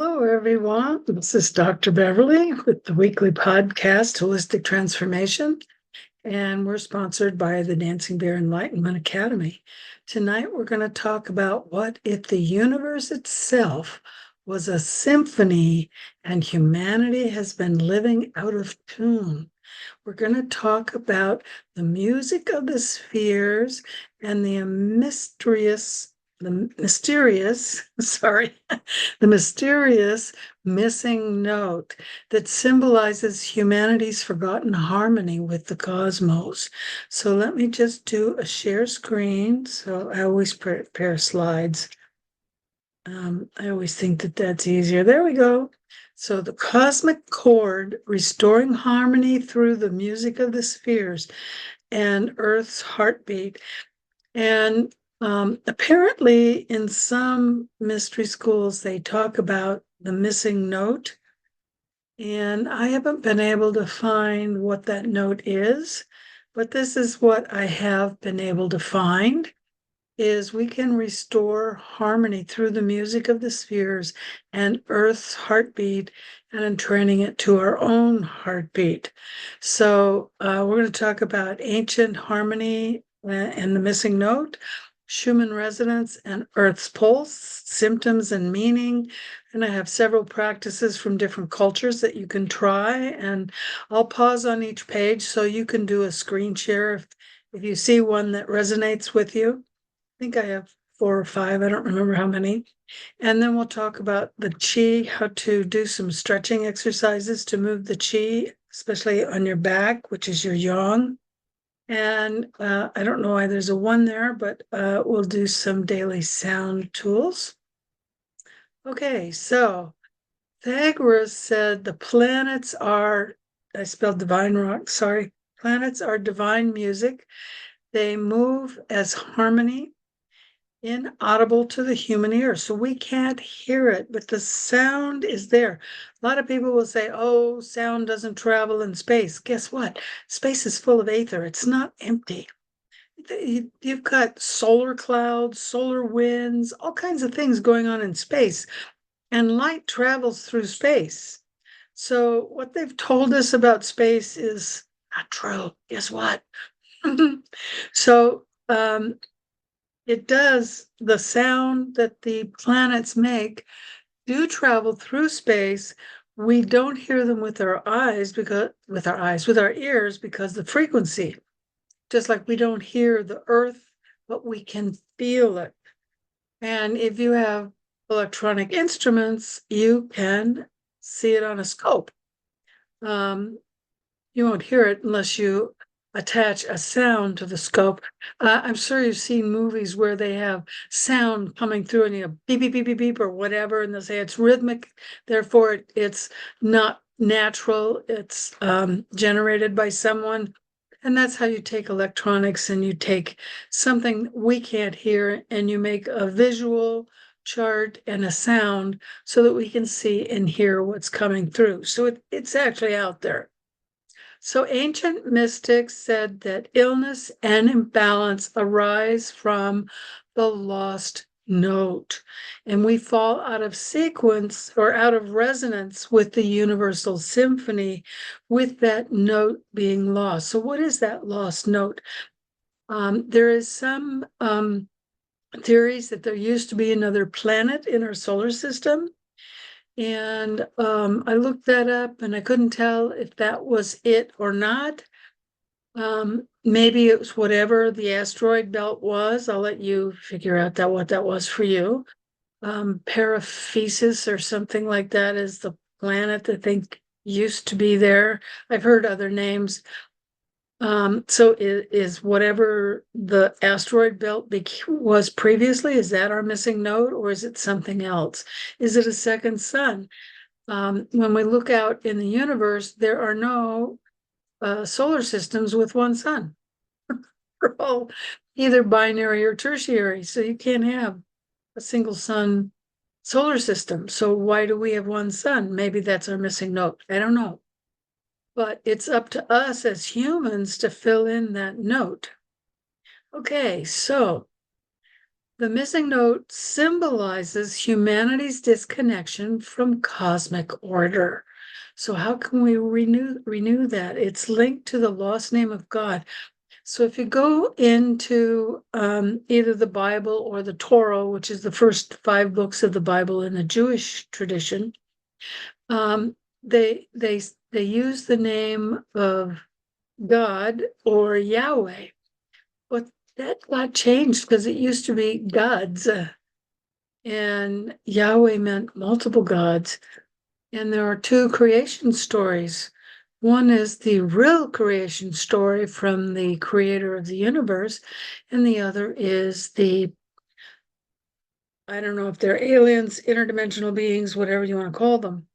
Hello, everyone. This is Dr. Beverly with the weekly podcast, Holistic Transformation, and we're sponsored by the Dancing Bear Enlightenment Academy. Tonight, we're going to talk about what if the universe itself was a symphony and humanity has been living out of tune. We're going to talk about the music of the spheres and the mysterious missing note that symbolizes humanity's forgotten harmony with the cosmos. So let me just do a share screen. So I always prepare slides. I always think that that's easier. There we go. So the cosmic chord, restoring harmony through the music of the spheres and Earth's heartbeat. And apparently in some mystery schools, they talk about the missing note. And I haven't been able to find what that note is, but this is what I have been able to find. Is we can restore harmony through the music of the spheres and Earth's heartbeat and entraining it to our own heartbeat. So we're going to talk about ancient harmony and the missing note, Schumann Resonance and Earth's pulse, symptoms and meaning. And I have several practices from different cultures that you can try. And I'll pause on each page so you can do a screen share if you see one that resonates with you. I think I have 4 or 5. I don't remember how many. And then we'll talk about the chi, how to do some stretching exercises to move the chi, especially on your back, which is your yang. And I don't know why there's a 1 there, but we'll do some daily sound tools. Okay, so Pythagorean said the planets are, I spelled divine wrong, sorry. Planets are divine music. They move as harmony, inaudible to the human ear. So we can't hear it, but the sound is there. A lot of people will say, oh, sound doesn't travel in space. Guess what? Space is full of ether. It's not empty. You've got solar clouds, solar winds, all kinds of things going on in space, and light travels through space. So what they've told us about space is not true. Guess what? So it does, the sound that the planets make do travel through space. We don't hear them with our eyes with our ears because the frequency, just like we don't hear the earth, but we can feel it. And if you have electronic instruments, you can see it on a scope. You won't hear it unless you attach a sound to the scope. I'm sure you've seen movies where they have sound coming through and you know, beep, beep, beep, beep, beep, or whatever, and they say it's rhythmic, therefore it's not natural, it's generated by someone. And that's how you take electronics and you take something we can't hear and you make a visual chart and a sound so that we can see and hear what's coming through. So it's actually out there. So ancient mystics said that illness and imbalance arise from the lost note, and we fall out of sequence or out of resonance with the universal symphony with that note being lost. So what is that lost note? There is some theories that there used to be another planet in our solar system. And I looked that up and I couldn't tell if that was it or not. Maybe it was whatever the asteroid belt was. I'll let you figure out what that was for you. Paraphysis or something like that is the planet I think used to be there. I've heard other names. So is whatever the asteroid belt was previously, is that our missing node or is it something else? Is it a second sun? When we look out in the universe, there are no solar systems with one sun. They're all either binary or tertiary, so you can't have a single sun solar system. So why do we have one sun? Maybe that's our missing note. I don't know. But it's up to us as humans to fill in that note. Okay, so The missing note symbolizes humanity's disconnection from cosmic order. So how can we renew that? It's linked to the lost name of God. So if you go into either the Bible or the Torah, which is the first 5 books of the Bible in the Jewish tradition, they use the name of God or Yahweh. But that got changed because it used to be gods, and Yahweh meant multiple gods. And there are 2 creation stories. One is the real creation story from the creator of the universe, and the other is I don't know if they're aliens, interdimensional beings, whatever you want to call them,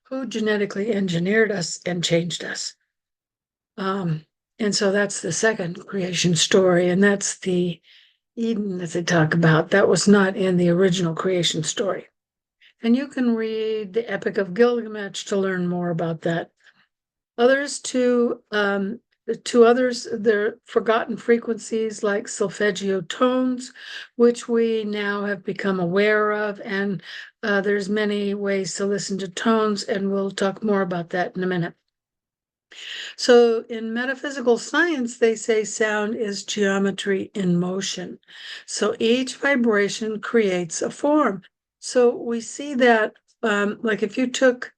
who genetically engineered us and changed us. And so that's the second creation story, and that's the Eden that they talk about. That was not in the original creation story. And you can read the Epic of Gilgamesh to learn more about that. To others, they're forgotten frequencies like solfeggio tones, which we now have become aware of. And there's many ways to listen to tones, and we'll talk more about that in a minute. So in metaphysical science, they say sound is geometry in motion. So each vibration creates a form. So we see that, like if you took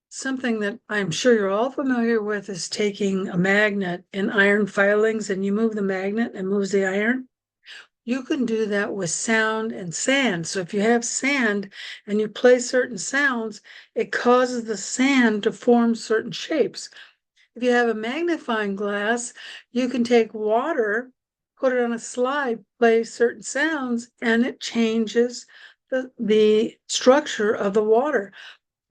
something that I'm sure you're all familiar with is taking a magnet and iron filings, and you move the magnet and moves the iron. You can do that with sound and sand. So if you have sand and you play certain sounds, it causes the sand to form certain shapes. If you have a magnifying glass, you can take water, put it on a slide, play certain sounds, and it changes the structure of the water.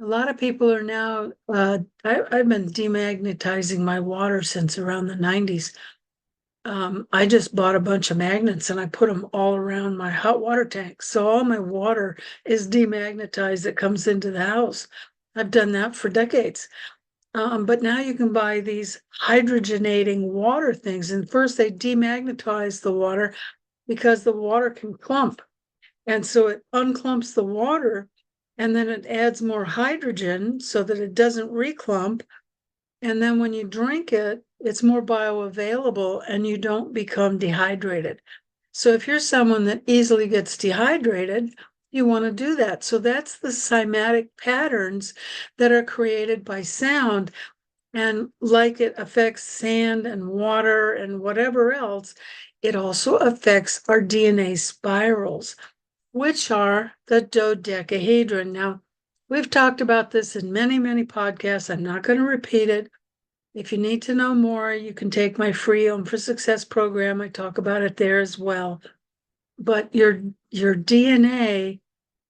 A lot of people are now, I've been demagnetizing my water since around the 90s. I just bought a bunch of magnets and I put them all around my hot water tank. So all my water is demagnetized that comes into the house. I've done that for decades. But now you can buy these hydrogenating water things. And first they demagnetize the water because the water can clump. And so it unclumps the water, and then it adds more hydrogen so that it doesn't reclump. And then when you drink it, it's more bioavailable and you don't become dehydrated. So if you're someone that easily gets dehydrated, you want to do that. So that's the cymatic patterns that are created by sound. And like it affects sand and water and whatever else, it also affects our DNA spirals, which are the dodecahedron. Now, we've talked about this in many, many podcasts. I'm not going to repeat it. If you need to know more, you can take my free Om for Success program. I talk about it there as well. But your DNA,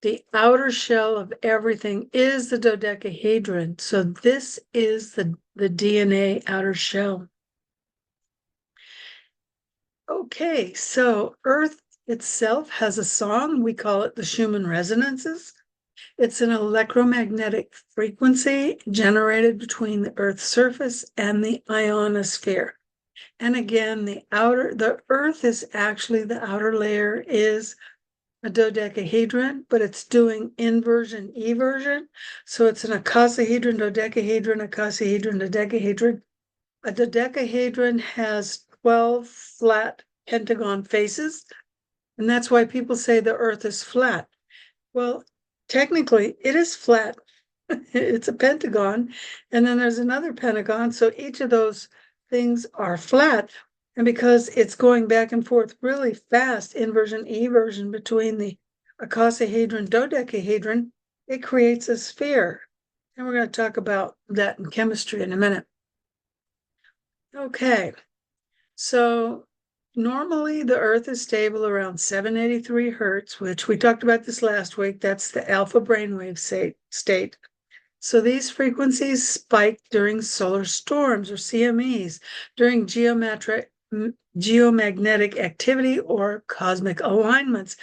the outer shell of everything, is the dodecahedron. So this is the DNA outer shell. Okay, so Earth itself has a song. We call it the Schumann Resonances. It's an electromagnetic frequency generated between the Earth's surface and the ionosphere. And again, the Earth is actually, the outer layer is a dodecahedron, but it's doing inversion, eversion. So it's an icosahedron, dodecahedron, icosahedron, dodecahedron. A dodecahedron has 12 flat pentagon faces, and that's why people say the Earth is flat. Well, technically, it is flat. It's a pentagon, and then there's another pentagon. So each of those things are flat. And because it's going back and forth really fast, inversion, eversion between the icosahedron, dodecahedron, it creates a sphere. And we're going to talk about that in chemistry in a minute. Okay, so normally the Earth is stable around 783 hertz, which we talked about this last week. That's the alpha brainwave state. So these frequencies spike during solar storms or CMEs, during geomagnetic activity or cosmic alignments.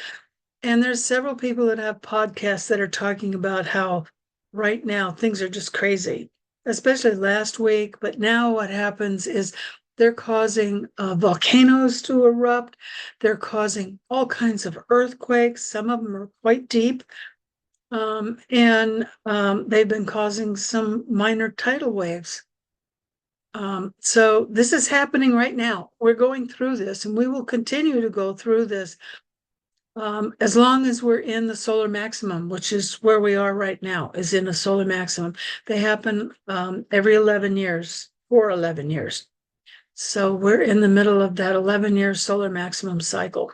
And there's several people that have podcasts that are talking about how right now things are just crazy, especially last week. But now what happens is They're causing volcanoes to erupt. They're causing all kinds of earthquakes. Some of them are quite deep. And they've been causing some minor tidal waves. So this is happening right now. We're going through this, and we will continue to go through this as long as we're in the solar maximum, which is where we are right now, is in a solar maximum. They happen every 11 years, for 11 years. So we're in the middle of that 11-year solar maximum cycle.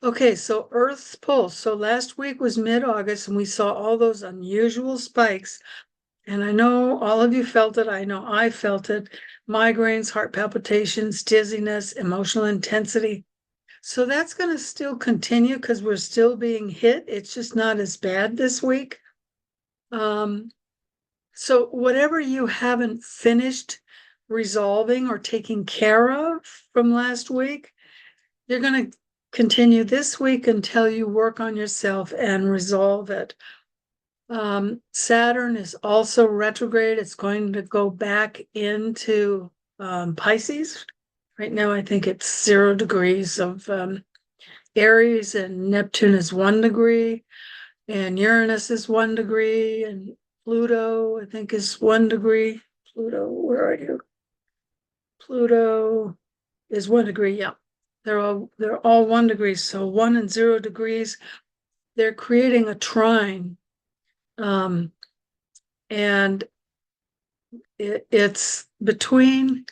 Okay, so Earth's pulse. So last week was mid-August, and we saw all those unusual spikes. And I know all of you felt it. I know I felt it. Migraines, heart palpitations, dizziness, emotional intensity. So that's going to still continue because we're still being hit. It's just not as bad this week. So whatever you haven't finished resolving or taking care of from last week, you're going to continue this week until you work on yourself and resolve it. Saturn is also retrograde. It's going to go back into Pisces. Right now, I think it's 0 degrees of Aries, and Neptune is 1 degree, and Uranus is 1 degree, and Pluto, I think, is 1 degree. Pluto, where are you? Pluto is 1 degree. Yeah, they're all 1 degree. So 1 and 0 degrees. They're creating a trine. And it's between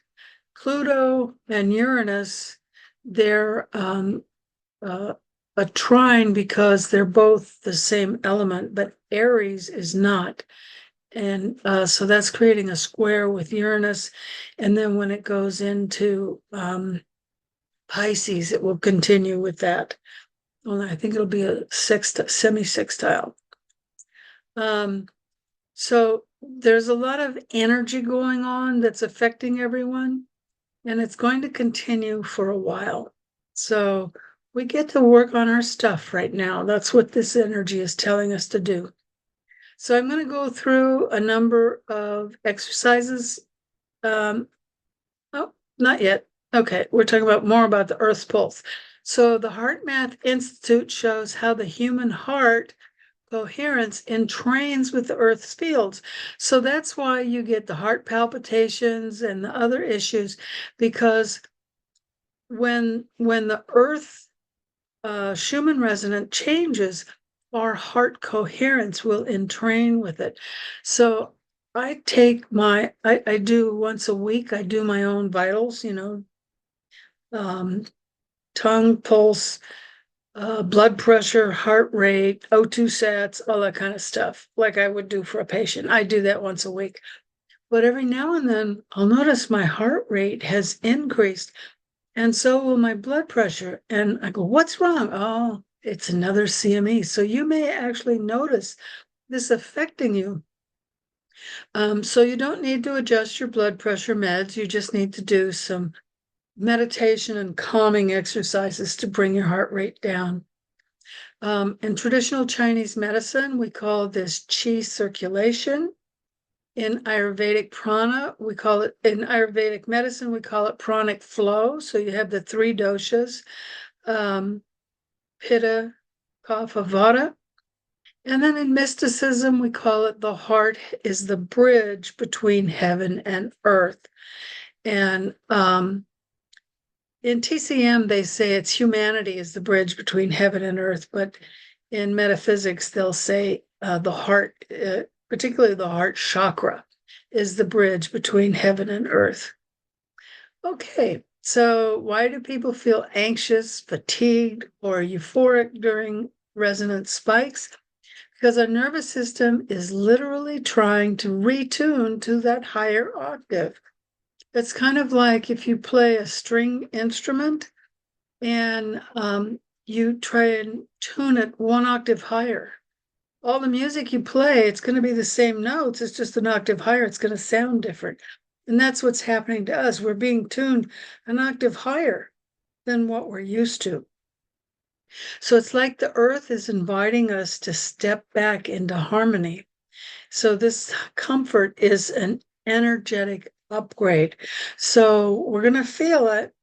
Pluto and Uranus. They're a trine because they're both the same element, but Aries is not. And so that's creating a square with Uranus. And then when it goes into Pisces, it will continue with that. Well, I think it'll be a semi-sextile. So there's a lot of energy going on that's affecting everyone, and it's going to continue for a while. So we get to work on our stuff right now. That's what this energy is telling us to do. So I'm going to go through a number of exercises. Oh, not yet. Okay, we're talking about more about the Earth's pulse. So the Heart Math Institute shows how the human heart coherence entrains with the Earth's fields. So that's why you get the heart palpitations and the other issues, because when the Earth Schumann resonance changes, our heart coherence will entrain with it. So I take I do once a week, I do my own vitals, tongue, pulse, blood pressure, heart rate, O2 sats, all that kind of stuff, like I would do for a patient. I do that once a week. But every now and then, I'll notice my heart rate has increased, and so will my blood pressure. And I go, what's wrong? Oh, it's another CME. So you may actually notice this affecting you. So you don't need to adjust your blood pressure meds. You just need to do some meditation and calming exercises to bring your heart rate down. In traditional Chinese medicine, we call this qi circulation. In Ayurvedic prana, in Ayurvedic medicine, we call it pranic flow. So you have the 3 doshas, Pitta, Kapha, Vata. And then in mysticism, we call it the heart is the bridge between heaven and earth. And in TCM, they say it's humanity is the bridge between heaven and earth, but in metaphysics, they'll say the heart, particularly the heart chakra, is the bridge between heaven and earth. Okay, so why do people feel anxious, fatigued, or euphoric during resonance spikes? Because our nervous system is literally trying to retune to that higher octave. It's kind of like if you play a string instrument and you try and tune it 1 octave higher. All the music you play, it's going to be the same notes. It's just an octave higher. It's going to sound different. And that's what's happening to us. We're being tuned an octave higher than what we're used to. So it's like the earth is inviting us to step back into harmony. So this comfort is an energetic upgrade. So we're going to feel it.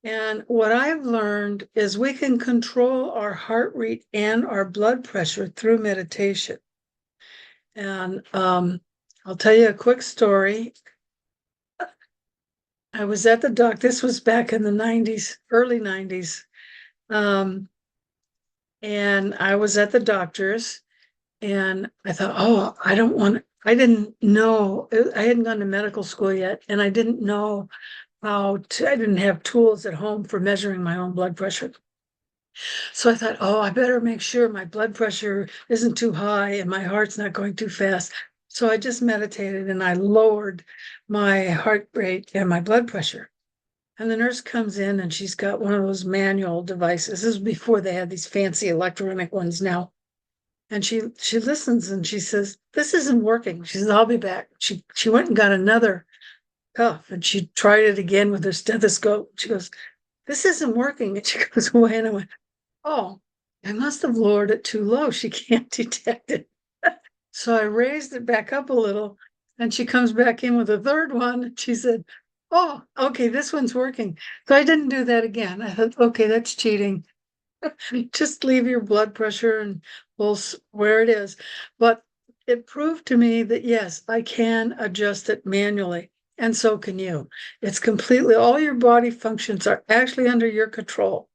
And what I've learned is we can control our heart rate and our blood pressure through meditation. And I'll tell you a quick story. I was at the doc. This was back in the 90s, early 90s. And I was at the doctor's and I thought, oh, I didn't know, I hadn't gone to medical school yet. And I didn't know I didn't have tools at home for measuring my own blood pressure. So I thought, oh, I better make sure my blood pressure isn't too high and my heart's not going too fast. So I just meditated and I lowered my heart rate and my blood pressure. And the nurse comes in and she's got one of those manual devices. This is before they had these fancy electronic ones now. And she listens and she says, "This isn't working." She says, "I'll be back." She went and got another cuff and she tried it again with her stethoscope. She goes, "This isn't working." And she goes away and I went, "Oh, I must have lowered it too low. She can't detect it." So I raised it back up a little and she comes back in with a third one. She said, "Oh, okay, this one's working." So I didn't do that again. I thought, okay, that's cheating. Just leave your blood pressure and pulse where it is. But it proved to me that yes, I can adjust it manually, and so can you. It's completely, all your body functions are actually under your control.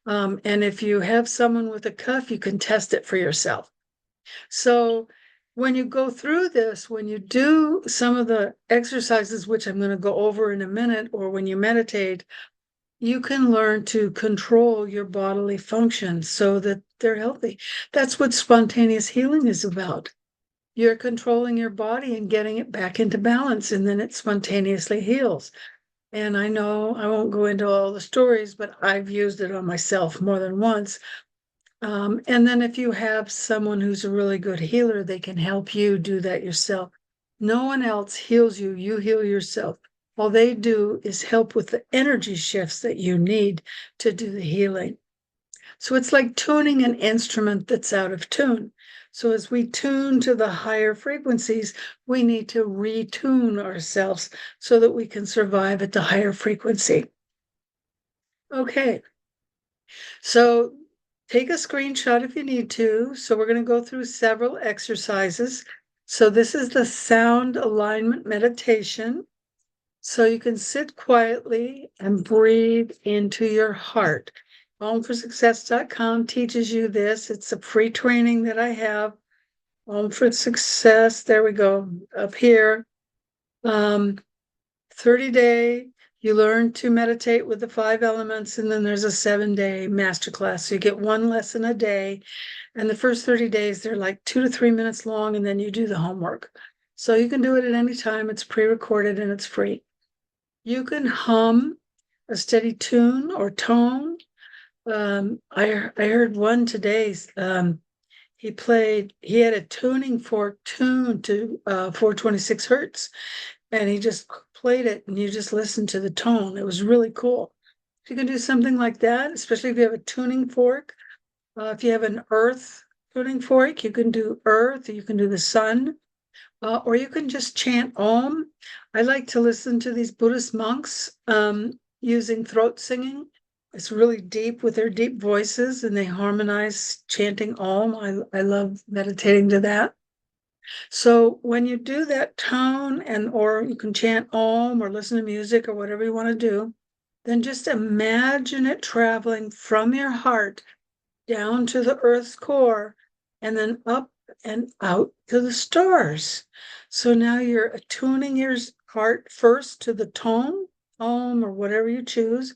And if you have someone with a cuff, you can test it for yourself. So when you go through this, when you do some of the exercises, which I'm going to go over in a minute, or when you meditate, you can learn to control your bodily functions so that they're healthy. That's what spontaneous healing is about. You're controlling your body and getting it back into balance, and then it spontaneously heals. And I know I won't go into all the stories, but I've used it on myself more than once. And then if you have someone who's a really good healer, they can help you do that yourself. No one else heals you, you heal yourself. All they do is help with the energy shifts that you need to do the healing. So it's like tuning an instrument that's out of tune. So as we tune to the higher frequencies, we need to retune ourselves so that we can survive at the higher frequency. Okay, so take a screenshot if you need to. So we're going to go through several exercises. So this is the sound alignment meditation. So you can sit quietly and breathe into your heart. OmForSuccess.com teaches you this. It's a free training that I have. Om for Success. There we go, up here. 30-day, you learn to meditate with the 5 elements, and then there's a 7-day masterclass. So you get one lesson a day. And the first 30 days, they're like 2 to 3 minutes long, and then you do the homework. So you can do it at any time. It's pre-recorded and it's free. You can hum a steady tune or tone. I heard one today. He had a tuning fork tuned to 426 hertz, and he just played it and you just listened to the tone. It was really cool. If you can do something like that, especially if you have a tuning fork, if you have an earth tuning fork, you can do earth, you can do the sun, or you can just chant Om. I like to listen to these Buddhist monks using throat singing. It's really deep with their deep voices, and they harmonize chanting Om. I love meditating to that. So when you do that tone, or you can chant Om or listen to music or whatever you want to do, then just imagine it traveling from your heart down to the earth's core and then up and out to the stars. So now you're attuning your heart first to the tone, Om, or whatever you choose.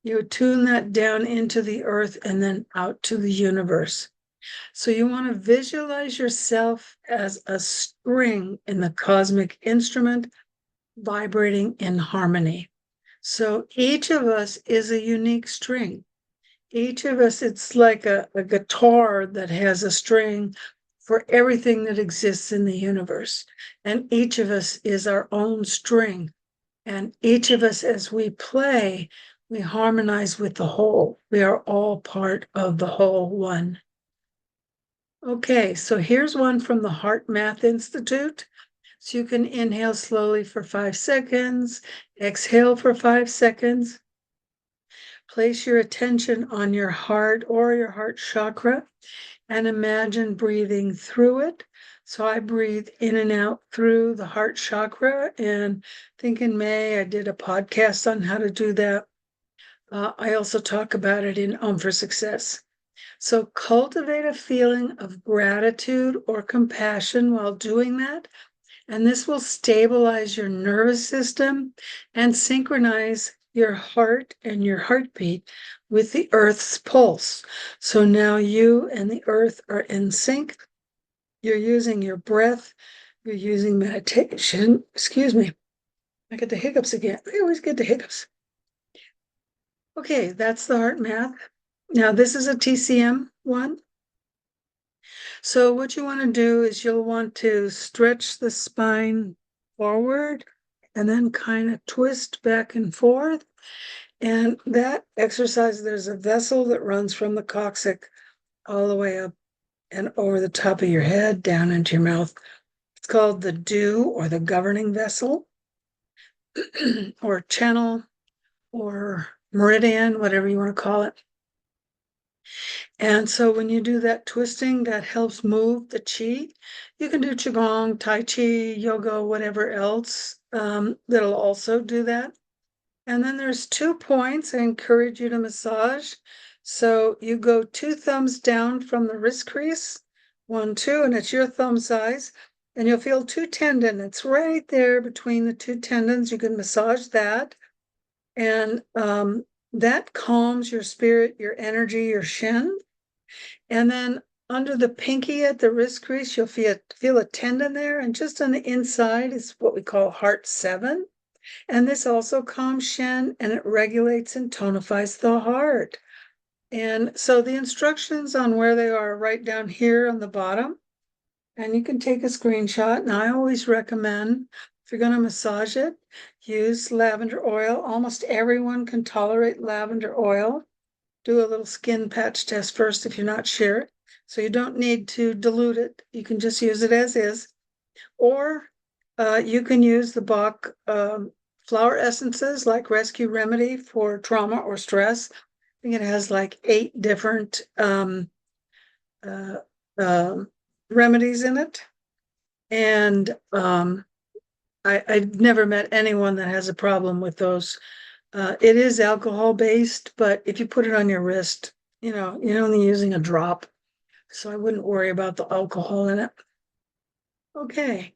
You attune that down into the earth and then out to the universe. So you want to visualize yourself as a string in the cosmic instrument vibrating in harmony. So each of us is a unique string. Each of us, it's like a guitar that has a string for everything that exists in the universe. And each of us is our own string. And each of us, as we play, we harmonize with the whole. We are all part of the whole one. Okay, so here's one from the Heart Math Institute. So you can inhale slowly for 5 seconds, exhale for 5 seconds. Place your attention on your heart or your heart chakra and imagine breathing through it. So I breathe in and out through the heart chakra. And I think in May I did a podcast on how to do that. I also talk about it in for Success. So cultivate a feeling of gratitude or compassion while doing that. And this will stabilize your nervous system and synchronize your heart and your heartbeat with the earth's pulse. So now you and the earth are in sync. You're using your breath, you're using meditation. Excuse me, I get the hiccups again. I always get the hiccups. Okay, that's the heart math. Now, this is a TCM one. So what you want to do is you'll want to stretch the spine forward and then kind of twist back and forth. And that exercise, there's a vessel that runs from the coccyx all the way up and over the top of your head down into your mouth. It's called the dew or the governing vessel or channel or meridian, whatever you want to call it. And so when you do that twisting, that helps move the chi. You can do Qigong, Tai Chi, yoga, whatever else that'll also do that. And then there's 2 points I encourage you to massage. So you go 2 thumbs down from the wrist crease, 1, 2, and it's your thumb size. And you'll feel 2 tendons. It's right there between the 2 tendons. You can massage that. And that calms your spirit, your energy, your shin. And then under the pinky at the wrist crease, you'll feel a tendon there. And just on the inside is what we call heart 7. And this also calms shin and it regulates and tonifies the heart. And so the instructions on where they are right down here on the bottom. And you can take a screenshot. And I always recommend, if you're going to massage it, use lavender oil. Almost everyone can tolerate lavender oil. Do a little skin patch test first if you're not sure. So you don't need to dilute it. You can just use it as is. Or you can use the Bach flower essences like Rescue Remedy for trauma or stress. I think it has like 8 different uh, remedies in it. And I've never met anyone that has a problem with those. It is alcohol based, but if you put it on your wrist, you're only using a drop. So I wouldn't worry about the alcohol in it. Okay.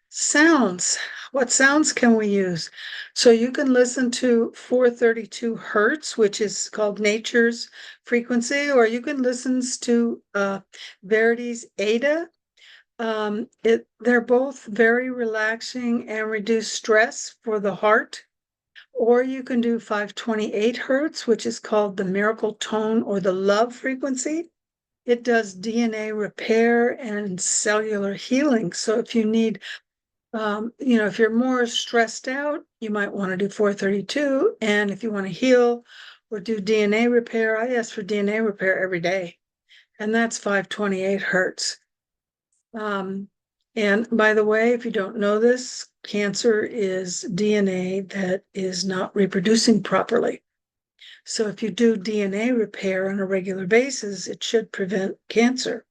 Sounds. What sounds can we use? So you can listen to 432 hertz, which is called nature's frequency, or you can listen to Verity's Ada. They're both very relaxing and reduce stress for the heart. Or you can do 528 hertz, which is called the miracle tone or the love frequency. It does DNA repair and cellular healing. So if you need if you're more stressed out, you might want to do 432. And if you want to heal or do DNA repair, I ask for DNA repair every day. And that's 528 hertz. And by the way, if you don't know this, cancer is DNA that is not reproducing properly. So if you do DNA repair on a regular basis, it should prevent cancer.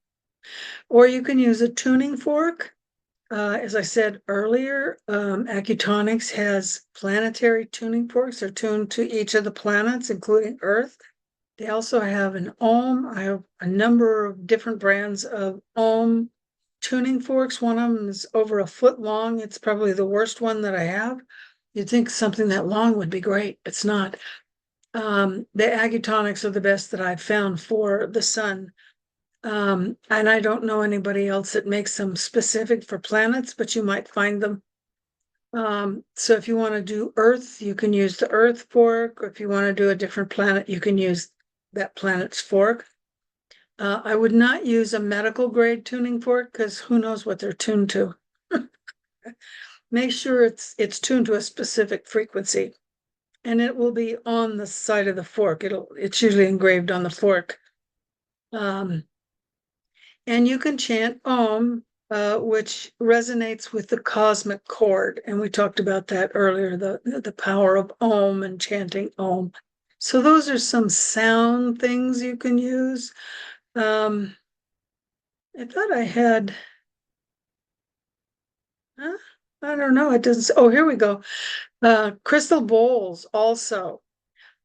Or you can use a tuning fork. As I said earlier, Acutonics has planetary tuning forks. They're tuned to each of the planets, including Earth. They also have an ohm. I have a number of different brands of ohm tuning forks. One of them is over a foot long. It's probably the worst one that I have. You'd think something that long would be great. It's not. The Acutonics are the best that I've found for the sun. And I don't know anybody else that makes them specific for planets, but you might find them. So if you want to do Earth, you can use the Earth fork, or if you want to do a different planet, you can use that planet's fork. I would not use a medical grade tuning fork because who knows what they're tuned to. Make sure it's tuned to a specific frequency, and it will be on the side of the fork. It's usually engraved on the fork. And you can chant Om which resonates with the cosmic chord. And we talked about that earlier, the power of Om and chanting Om. So those are some sound things you can use. I thought I had, I don't know, it doesn't, oh, here we go. Crystal bowls also.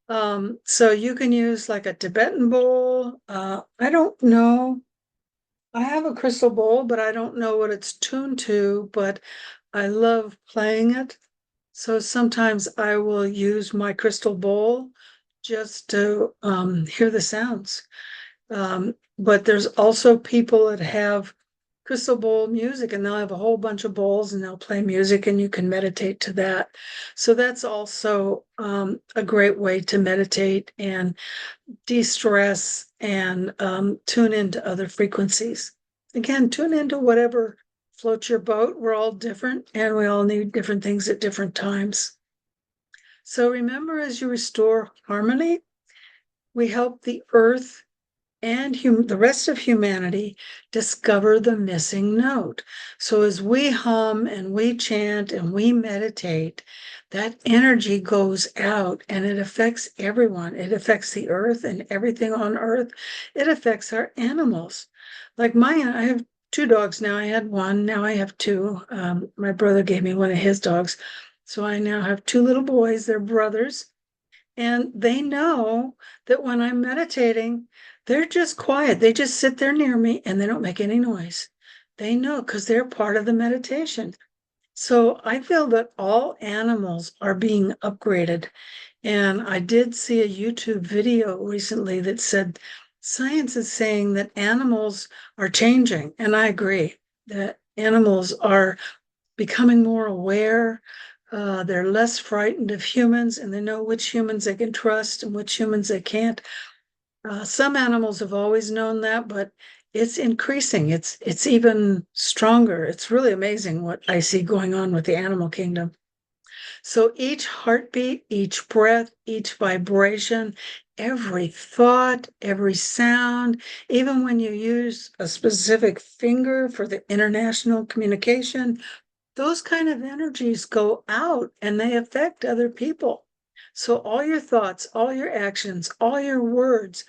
So you can use like a Tibetan bowl. I don't know. I have a crystal bowl, but I don't know what it's tuned to, but I love playing it. So sometimes I will use my crystal bowl just to hear the sounds. But there's also people that have crystal bowl music and they'll have a whole bunch of bowls and they'll play music and you can meditate to that. So that's also a great way to meditate and de-stress and tune into other frequencies. Again, tune into whatever floats your boat. We're all different and we all need different things at different times. So remember, as you restore harmony, we help the earth and the rest of humanity discover the missing note. So as we hum and we chant and we meditate, that energy goes out and it affects everyone. It affects the earth and everything on earth. It affects our animals. Like I have two dogs now. I had one, now I have two. My brother gave me one of his dogs. So I now have two little boys, they're brothers. And they know that when I'm meditating, they're just quiet. They just sit there near me and they don't make any noise. They know because they're part of the meditation. So I feel that all animals are being upgraded. And I did see a YouTube video recently that said science is saying that animals are changing. And I agree that animals are becoming more aware. They're less frightened of humans and they know which humans they can trust and which humans they can't. Some animals have always known that, but it's increasing. It's even stronger. It's really amazing what I see going on with the animal kingdom. So each heartbeat, each breath, each vibration, every thought, every sound, even when you use a specific finger for the international communication, those kind of energies go out and they affect other people. So all your thoughts, all your actions, all your words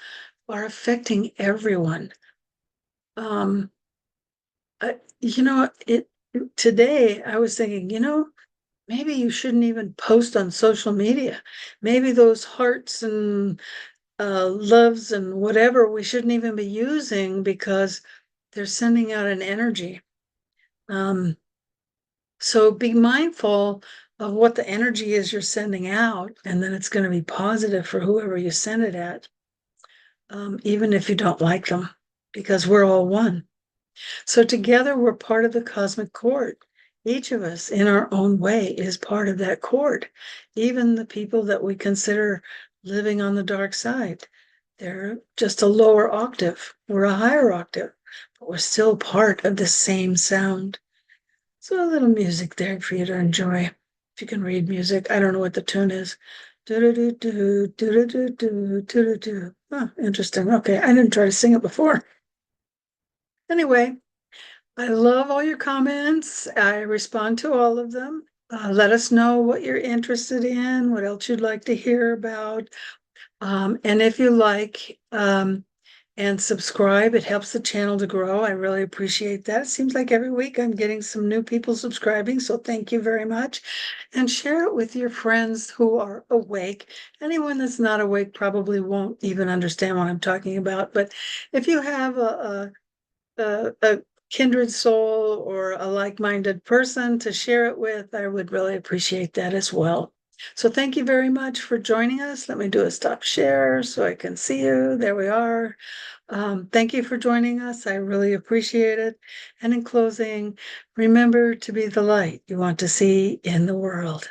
are affecting everyone. Um, today I was thinking, maybe you shouldn't even post on social media. Maybe those hearts and loves and whatever we shouldn't even be using because they're sending out an energy. So be mindful of what the energy is you're sending out, and then it's going to be positive for whoever you send it at, even if you don't like them, because we're all one. So together we're part of the cosmic chord. Each of us in our own way is part of that chord. Even the people that we consider living on the dark side, they're just a lower octave. We're a higher octave, but we're still part of the same sound. So a little music there for you to enjoy. If you can read music, I don't know what the tune is. Do do do do do do do do do do. Oh, interesting. Okay, I didn't try to sing it before. Anyway, I love all your comments. I respond to all of them. Let us know what you're interested in, what else you'd like to hear about. And if you like, and subscribe. It helps the channel to grow. I really appreciate that. It seems like every week I'm getting some new people subscribing, so thank you very much. And share it with your friends who are awake. Anyone that's not awake probably won't even understand what I'm talking about. But if you have a kindred soul or a like-minded person to share it with, I would really appreciate that as well. So thank you very much for joining us. Let me do a stop share so I can see you. There we are. Thank you for joining us. I really appreciate it. And in closing, remember to be the light you want to see in the world.